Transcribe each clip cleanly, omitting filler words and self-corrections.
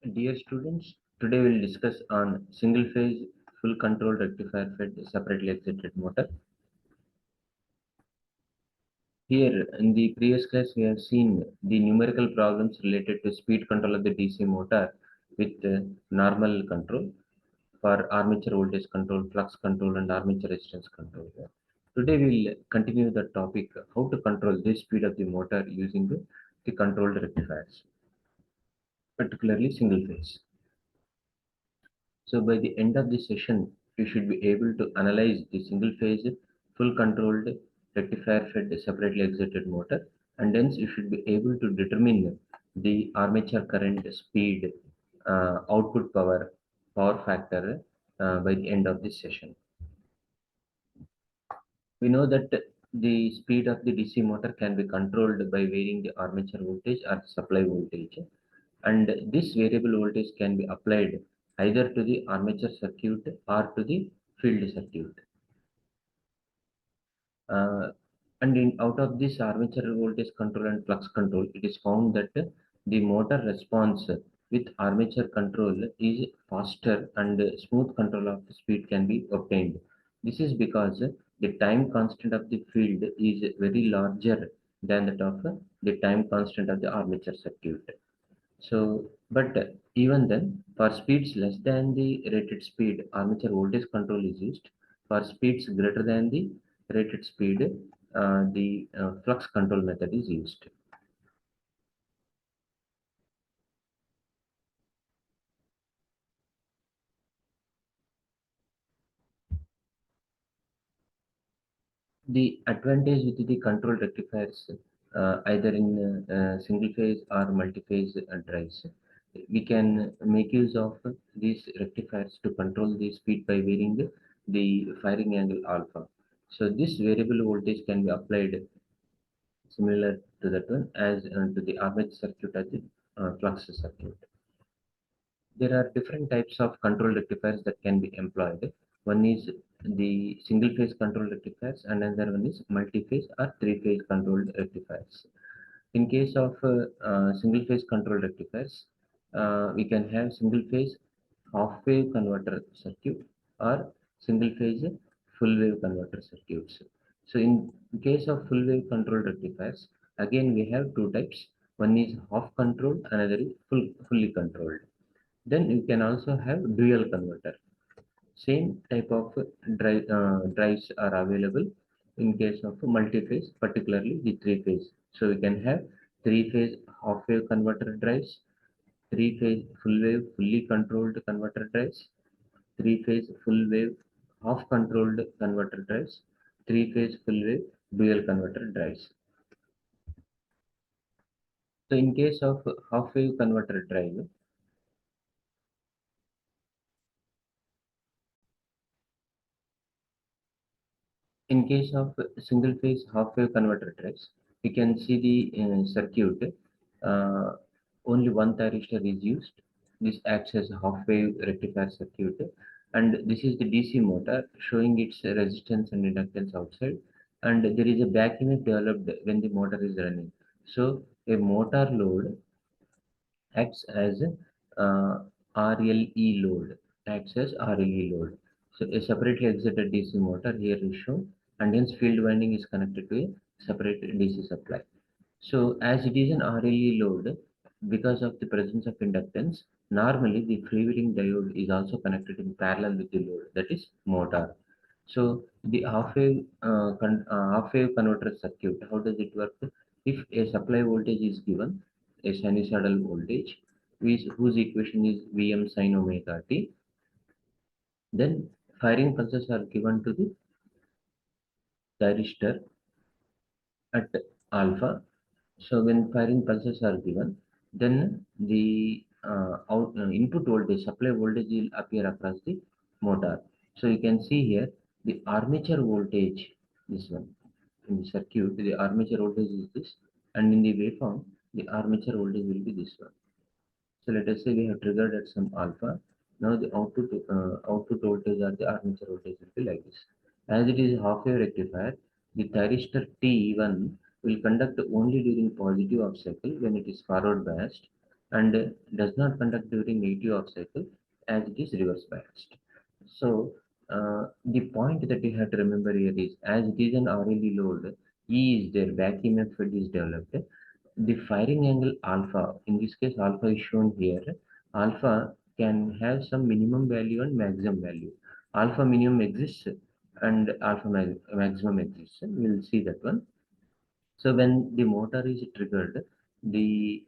Dear students, today we'll discuss on single phase full control rectifier fed separately excited motor. Here in the previous class we have seen the numerical problems related to speed control of the DC motor with normal control for armature voltage control, flux control and armature resistance control. Today we'll continue the topic how to control the speed of the motor using the controlled rectifiers, particularly single phase. So by the end of the session, you should be able to analyze the single phase, full controlled rectifier fed separately excited motor, and hence you should be able to determine the armature current, speed, output power, power factor by the end of this session. We know that the speed of the DC motor can be controlled by varying the armature voltage or supply voltage, and this variable voltage can be applied either to the armature circuit or to the field circuit. Uh, and out of this armature voltage control and flux control, it is found that the motor response with armature control is faster and smooth control of the speed can be obtained. This is because the time constant of the field is very larger than that of the time constant of the armature circuit. So, but even then, for speeds less than the rated speed, armature voltage control is used. For speeds greater than the rated speed, the flux control method is used. The advantage with the control rectifiers, either in single phase or multi-phase drives, we can make use of these rectifiers to control the speed by varying the firing angle alpha. So this variable voltage can be applied similar to that one as to the armature circuit as the flux circuit. There are different types of control rectifiers that can be employed. One is the single phase control rectifiers and another one is multi-phase or three-phase controlled rectifiers. In case of single phase control rectifiers, we can have single phase half wave converter circuit or single phase full wave converter circuits. So in case of full wave control rectifiers, again we have two types. One is half controlled, another is fully controlled. Then you can also have dual converter. Same type of drives are available in case of multi-phase, particularly the three-phase. So we can have three-phase half-wave converter drives, three-phase full-wave fully controlled converter drives, three-phase full-wave half-controlled converter drives, three-phase full-wave dual converter drives. So in case of half-wave converter drive, in case of single phase half wave converter drives, we can see the circuit. Uh, Only one thyristor is used. This acts as a half wave rectifier circuit, and this is the DC motor showing its resistance and inductance outside. And there is a back EMF developed when the motor is running. So a motor load acts as RLE load, acts as RLE load. So a separately excited DC motor here is shown, and hence field winding is connected to a separate DC supply. So as it is an RLE load, because of the presence of inductance, normally the freewheeling diode is also connected in parallel with the load, that is motor. So the half wave converter circuit, how does it work? If a supply voltage is given, a sinusoidal voltage, whose equation is Vm sin omega t, then firing pulses are given to the thyristor at alpha. So when firing pulses are given, then the input voltage, supply voltage will appear across the motor. So you can see here the armature voltage, this one in the circuit, the armature voltage is this, and in the waveform, the armature voltage will be this one. So let us say we have triggered at some alpha. Now the output voltage or the armature voltage will be like this. As it is half wave rectifier, the thyristor T1 will conduct only during positive off cycle when it is forward biased, and does not conduct during negative off cycle as it is reverse biased. So the point that you have to remember here is, as it is an RLE load, E is there, back EMF field is developed. The firing angle alpha, in this case alpha is shown here, alpha can have some minimum value and maximum value. Alpha minimum exists and alpha maximum exists. We'll see that one. So when the motor is triggered, the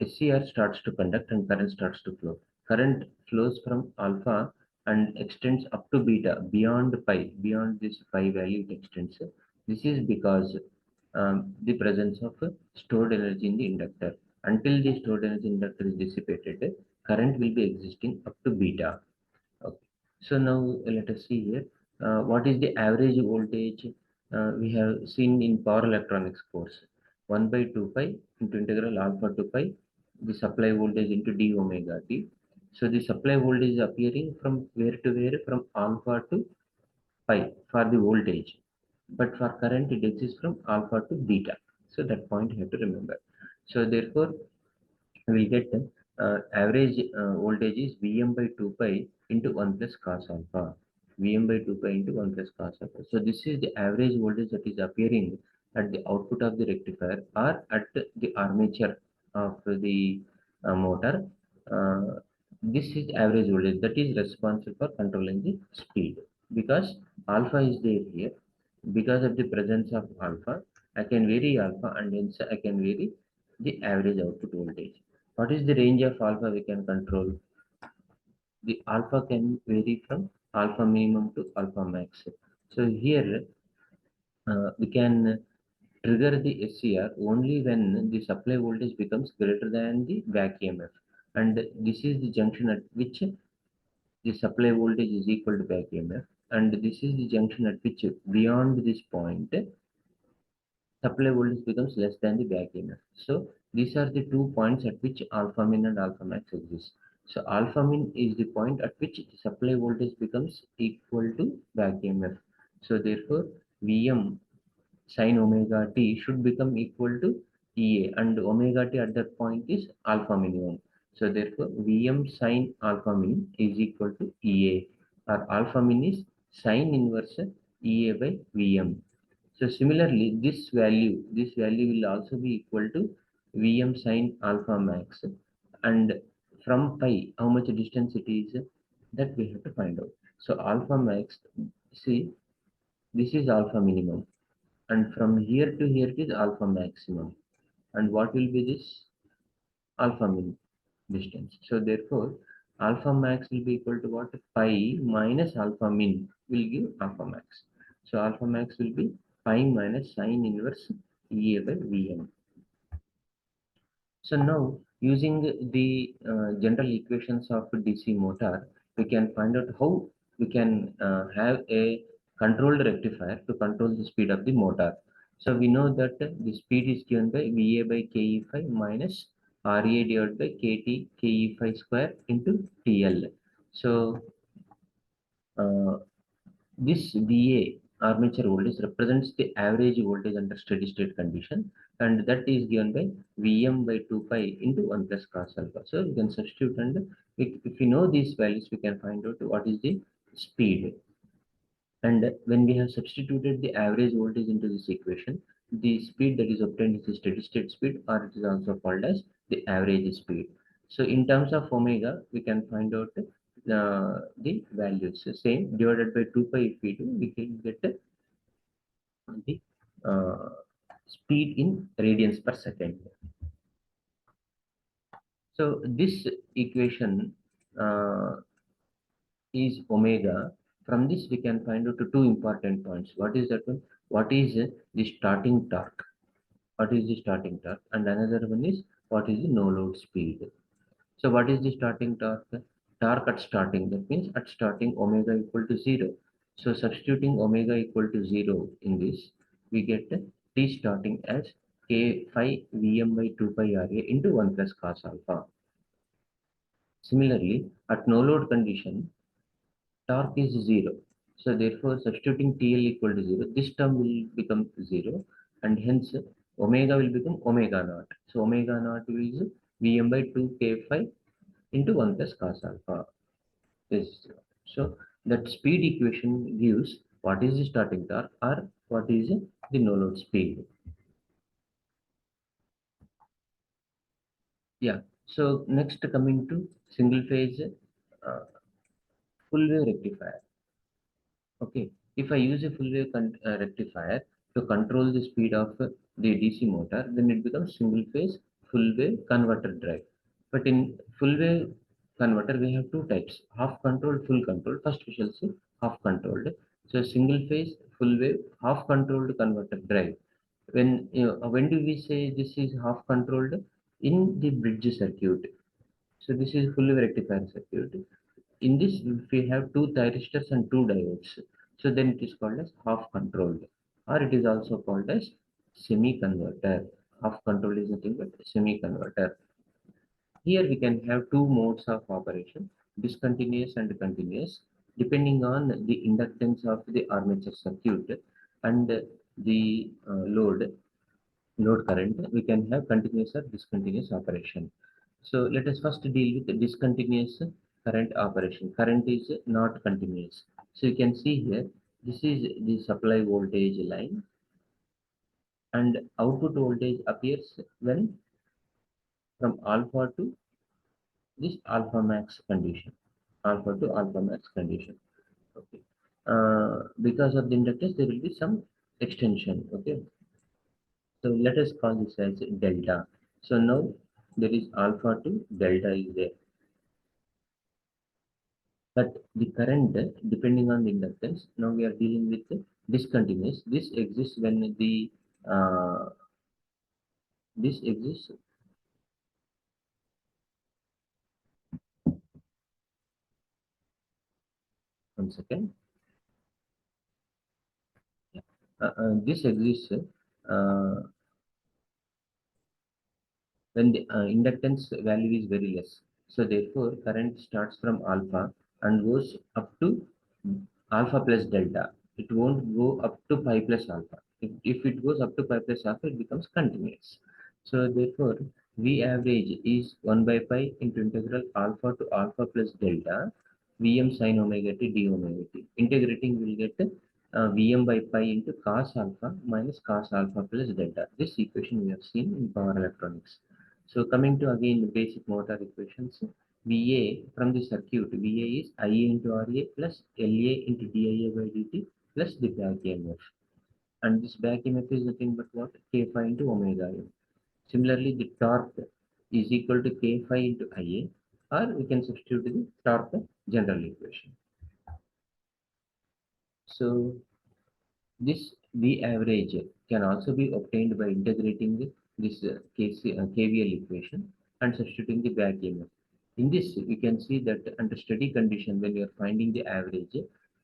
SCR starts to conduct and current starts to flow. Current flows from alpha and extends up to beta beyond pi, beyond this pi value it extends. This is because the presence of stored energy in the inductor. Until the stored energy inductor is dissipated, current will be existing up to beta. Okay. So now let us see here. What is the average voltage? We have seen in power electronics course. 1 by 2 pi into integral alpha to pi, the supply voltage into d omega t. So the supply voltage is appearing from where to where? From alpha to pi for the voltage. But for current, it exists from alpha to beta. So that point you have to remember. So therefore, we get average voltage is Vm by 2 pi into 1 plus cos alpha. Vm by 2 pi into 1 plus cos alpha. So this is the average voltage that is appearing at the output of the rectifier or at the armature of the motor. Uh, this is average voltage that is responsible for controlling the speed, because alpha is there here. Because of the presence of alpha, I can vary alpha and hence I can vary the average output voltage. What is the range of alpha we can control? The alpha can vary from alpha minimum to alpha max. So here we can trigger the SCR only when the supply voltage becomes greater than the back EMF. And this is the junction at which the supply voltage is equal to back EMF. And this is the junction at which beyond this point supply voltage becomes less than the back EMF. So these are the 2 points at which alpha min and alpha max exist. So alpha min is the point at which the supply voltage becomes equal to back EMF. So therefore Vm sin omega t should become equal to Ea, and omega t at that point is alpha minimum. So therefore Vm sin alpha min is equal to Ea, or alpha min is sin inverse Ea by Vm. So similarly, this value will also be equal to Vm sin alpha max, and from pi, how much distance it is, that we have to find out. So alpha max, see, this is alpha minimum, and from here to here it is alpha maximum. And what will be this? Alpha min distance. So therefore, alpha max will be equal to what? Pi minus alpha min will give alpha max. So alpha max will be pi minus sine inverse Ea by Vm. So now, using the general equations of DC motor, we can find out how we can have a controlled rectifier to control the speed of the motor. So we know that the speed is given by VA by KE5 minus RA divided by KT KE5 square into TL. So uh, this VA armature voltage represents the average voltage under steady state condition, and that is given by Vm by 2 pi into 1 plus cos alpha. So we can substitute, and if we know these values, we can find out what is the speed. And when we have substituted the average voltage into this equation, the speed that is obtained is the steady state speed, or it is also called as the average speed. So in terms of omega, we can find out the values. So same divided by 2 pi if we do, we can get the uh, speed in radians per second. So this equation is omega. From this, we can find out two important points. What is that one? What is the starting torque? What is the starting torque? And another one is what is the no load speed? So what is the starting torque? Torque at starting. That means at starting omega equal to 0. So substituting omega equal to 0 in this, we get T starting as K phi Vm by 2 pi Ra into 1 plus cos alpha. Similarly, at no load condition, torque is 0. So therefore, substituting TL equal to 0, this term will become 0, and hence omega will become omega naught. So omega naught is Vm by 2 K5 into 1 plus cos alpha. This. So that speed equation gives what is the starting torque or what is the no load speed. Yeah. So next coming to single phase uh, full wave rectifier. Okay, if I use a full wave rectifier to control the speed of the DC motor, then it becomes single phase full wave converter drive. But in full wave converter, we have two types: half controlled, full controlled. First, we shall see half controlled. So single phase full wave half controlled converter drive. When do we say this is half controlled? In the bridge circuit. So this is full wave rectifier circuit. In this, if we have two thyristors and two diodes, so then it is called as half controlled, or it is also called as semi converter. Half controlled is nothing but semi converter. Here we can have two modes of operation: discontinuous and continuous, depending on the inductance of the armature circuit and the load current. We can have continuous or discontinuous operation. So let us first deal with the discontinuous current operation. Current is not continuous. So you can see here, this is the supply voltage line, and output voltage appears when from alpha to this alpha max condition. Alpha to alpha max condition. Okay. Because of the inductance, there will be some extension. Okay. So let us call this as delta. So now there is alpha to delta is there. But the current, depending on the inductance, now we are dealing with the discontinuous. This exists when the this exists. One second. Yeah. This exists when the inductance value is very less. So therefore, current starts from alpha and goes up to alpha plus delta. It won't go up to pi plus alpha. If it goes up to pi plus alpha, it becomes continuous. So therefore, V average is 1 by pi into integral alpha to alpha plus delta Vm sin omega t d omega t. Integrating will get Vm by pi into cos alpha minus cos alpha plus delta. This equation we have seen in power electronics. So coming to again the basic motor equations, VA from the circuit, VA is IA into RA plus LA into DIA by dt plus the back EMF. And this back EMF is nothing but what? K5 into omega m. Similarly, the torque is equal to K5 into IA, or we can substitute the torque general equation. So this V average can also be obtained by integrating this KVL equation and substituting the back EMF. In this, we can see that under steady condition, when you are finding the average,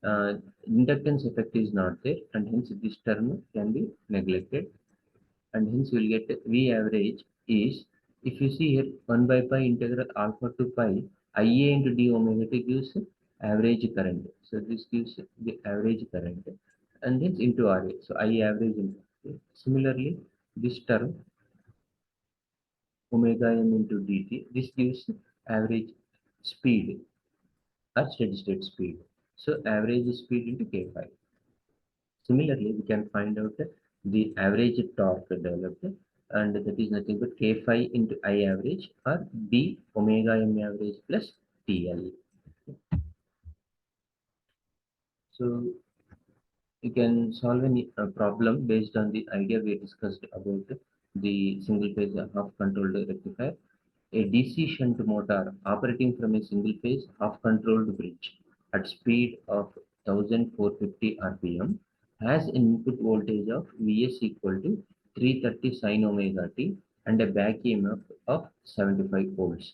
inductance effect is not there, and hence this term can be neglected, and hence we'll get V average is, if you see here, 1 by pi integral alpha to pi Ia into d omega t gives average current. So this gives the average current, and hence into Ra. So I average into RA. Similarly, this term omega m into dt, this gives average speed or steady state speed. So average speed into K5. Similarly, we can find out the average torque developed, and that is nothing but K5 into I average or B omega m average plus TL. So you can solve a problem based on the idea we discussed about the single phase half controlled rectifier. A DC shunt motor operating from a single phase half controlled bridge at speed of 1450 rpm has an input voltage of Vs equal to 330 sin omega t and a back EMF of 75 volts.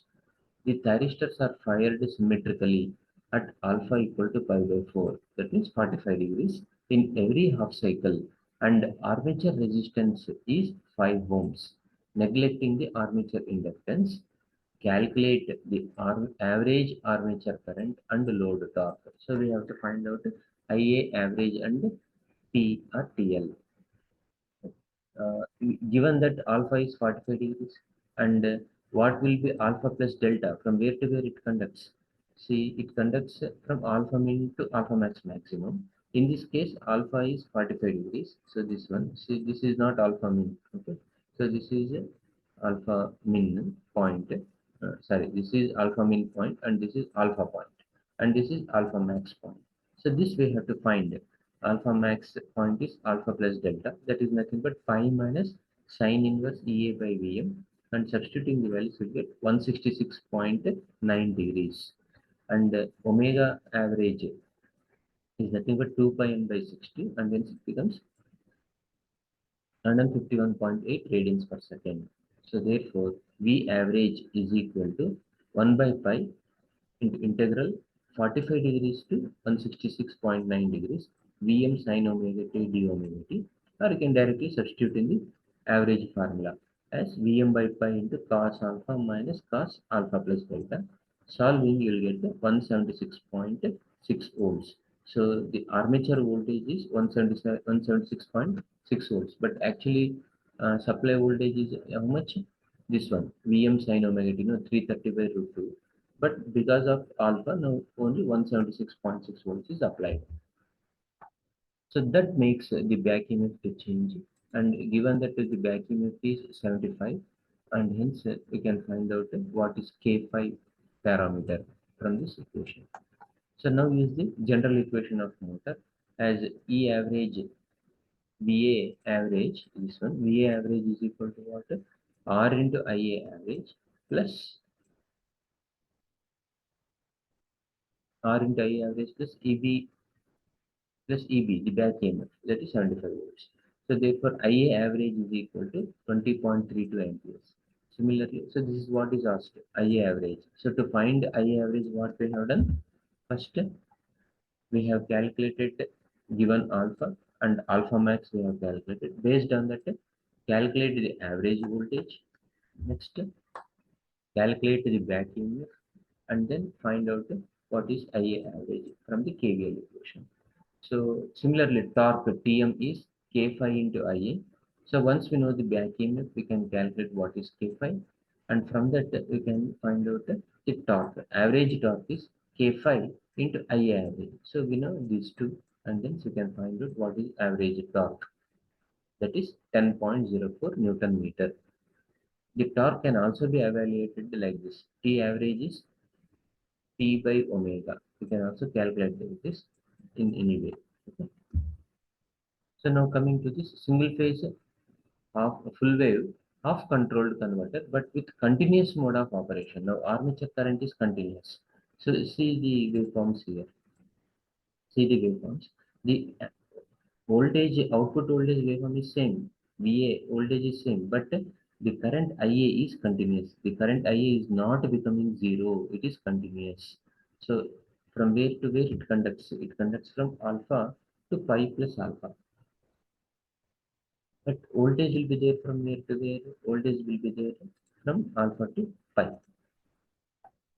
The thyristors are fired symmetrically at alpha equal to pi by 4, that means 45 degrees, in every half cycle, and armature resistance is 5 ohms. Neglecting the armature inductance, calculate the average armature current and load torque. So we have to find out IA average and T or TL. given that alpha is 45 degrees, and what will be alpha plus delta, from where to where it conducts? See, it conducts from alpha min to alpha max maximum. In this case, alpha is 45 degrees. So this one, see, this is not alpha min. Okay. So this is alpha min point. Sorry, this is alpha min point, and this is alpha point, and this is alpha max point. So this we have to find. Alpha max point is alpha plus delta. That is nothing but pi minus sine inverse EA by VM, and substituting the values we get 166.9 degrees. And omega average is nothing but 2 pi n by 60, and then it becomes 151.8 radians per second. So therefore, V average is equal to 1 by pi into integral 45 degrees to 166.9 degrees Vm sin omega t d omega t, or you can directly substitute in the average formula as Vm by pi into cos alpha minus cos alpha plus delta. Solving, you will get the 176.6 volts. So the armature voltage is 176.6 volts, but actually supply voltage is how much? This one, Vm sin omega t, 330 by root 2. But because of alpha, now only 176.6 volts is applied. So that makes the back EMF to change. And given that the back EMF is 75, and hence we can find out what is K5 parameter from this equation. So now use the general equation of motor as E average, VA average, this one, VA average is equal to what? R into IA average plus R into IA average plus EB plus EB, the back EMF, that is 75 volts. So therefore, IA average is equal to 20.32 amperes. Similarly, so this is what is asked, IA average. So to find IA average, what we have done? First, we have calculated given alpha and alpha max we have calculated. Based on that, calculate the average voltage. Next, calculate the back EMF, and then find out what is IA average from the KVL equation. So similarly, torque Tm is K5 into Ia. So once we know the back EMF, we can calculate what is K5, and from that we can find out the torque. Average torque is K5 into Ia average. So we know these two, and then we can find out what is average torque. That is 10.04 Newton meter. The torque can also be evaluated like this. T average is T by omega. We can also calculate this in any way. Okay. So now coming to this single phase half full wave half controlled converter, but with continuous mode of operation. Now armature current is continuous. So see the waveforms here. See the waveforms. The voltage output voltage waveform is same. VA voltage is same, but the current IA is continuous. The current IA is not becoming zero. It is continuous. So from where to where it conducts? It conducts from alpha to pi plus alpha. But voltage will be there from where to where? Voltage will be there from alpha to pi.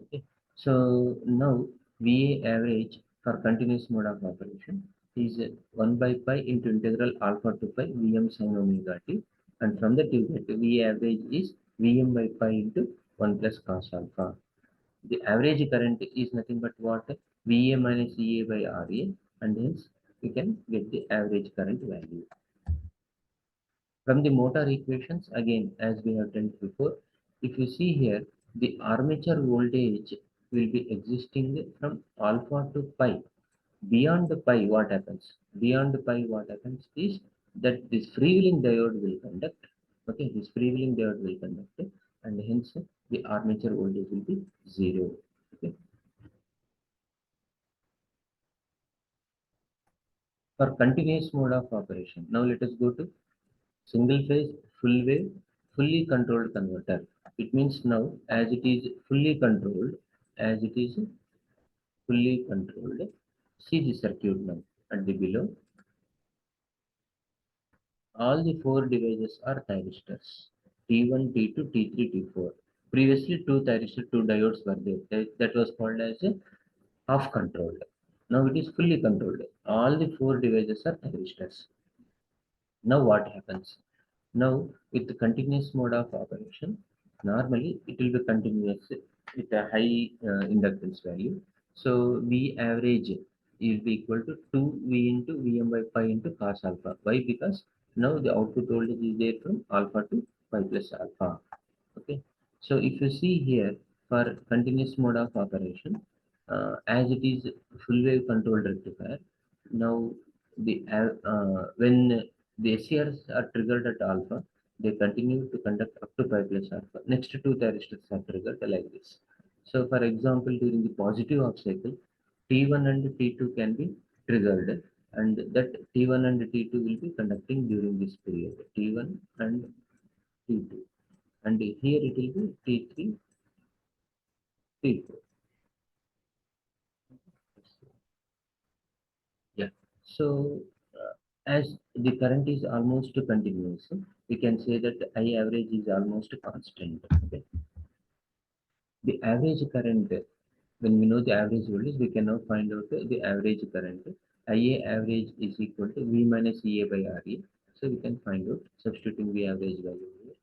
Okay. So now VA average for continuous mode of operation is 1 by pi into integral alpha to pi Vm sin omega t, and from that you get VA average is Vm by pi into 1 plus cos alpha. The average current is nothing but what? VA minus EA by RA, and hence we can get the average current value. From the motor equations, again, as we have done before, if you see here, the armature voltage will be existing from alpha to pi. Beyond the pi, what happens? Beyond the pi, what happens is that this freewheeling diode will conduct. Okay, this freewheeling diode will conduct, and hence the armature voltage will be zero. Okay. For continuous mode of operation, now let us go to single phase full wave fully controlled converter. It means now as it is fully controlled, as it is fully controlled, see the circuit now at the below. All the four devices are thyristors T1, T2, T3, T4. Previously two thyristor, two diodes were there. That was called as a half controlled. Now it is fully controlled. All the four devices are thyristors. Now what happens? Now, with the continuous mode of operation, normally it will be continuous with a high inductance value. So V average is equal to 2V into Vm by pi into cos alpha. Why? Because now the output voltage is there from alpha to pi plus alpha. Okay. So if you see here for continuous mode of operation, as it is full wave controlled rectifier, now when the SCRs are triggered at alpha, they continue to conduct up to pi plus alpha. Next two thyristors are triggered like this. So for example, during the positive half cycle, T1 and T2 can be triggered, and that T1 and T2 will be conducting during this period, T1 and T2, and here it will be T3, T4. Yeah. So as the current is almost continuous, we can say that I average is almost constant. Okay. The average current, when we know the average voltage, we can now find out the average current. IA average is equal to V minus EA by RE. So we can find out substituting the average value here.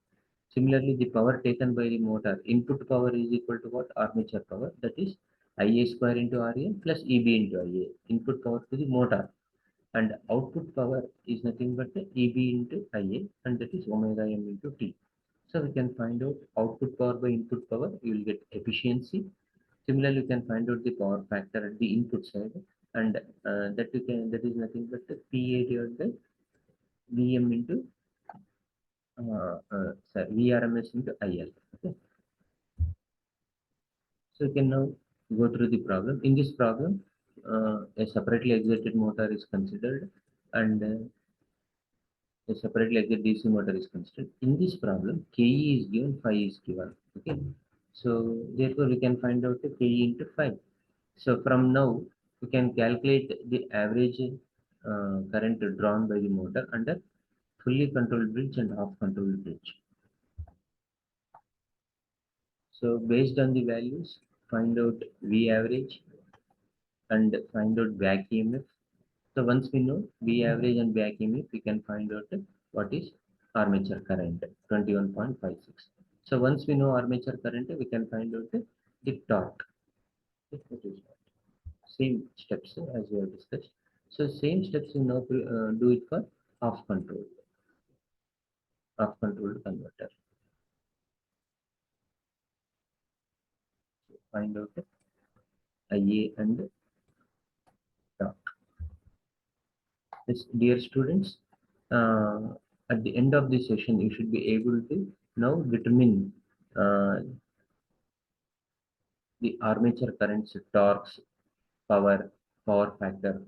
Similarly, the power taken by the motor, input power is equal to what? Armature power. That is IA square into RA plus EB into IA. Input power to the motor. And output power is nothing but the EB into IA, and that is omega m into T. So we can find out output power by input power, you will get efficiency. Similarly, you can find out the power factor at the input side, and that is nothing but the PA divided by VM into VRMS into IL. Okay. So you can now go through the problem. In this problem, a separately excited motor is considered, and a separately excited DC motor is considered. In this problem, KE is given, phi is given. Okay. So therefore, we can find out the KE into phi. So from now, we can calculate the average current drawn by the motor under fully controlled bridge and half controlled bridge. So based on the values, find out V average and find out back EMF. So once we know V average and back EMF, we can find out what is armature current, 21.56. So once we know armature current, we can find out the torque. That is same steps as we have discussed. So same steps we now do it for half control, half controlled converter. Find out IA and torque. Yes, dear students, at the end of this session, you should be able to now determine uh, the armature currents, torques, power, power factor,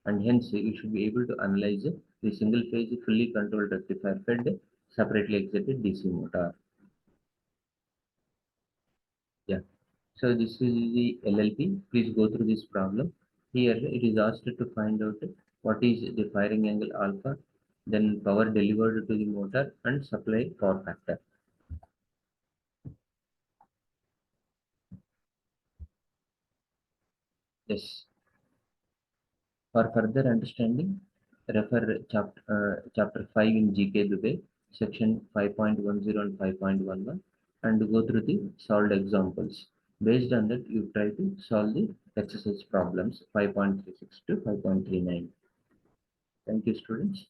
and hence you should be able to analyze the single phase fully controlled rectifier fed separately excited DC motor. Yeah. So this is the LLP. Please go through this problem. Here it is asked to find out what is the firing angle alpha, then power delivered to the motor and supply power factor. Yes. For further understanding, refer chapter 5 in GK Dubai, section 5.10 and 5.11, and go through the solved examples. Based on that, you try to solve the exercise problems 5.36 to 5.39. Thank you, students.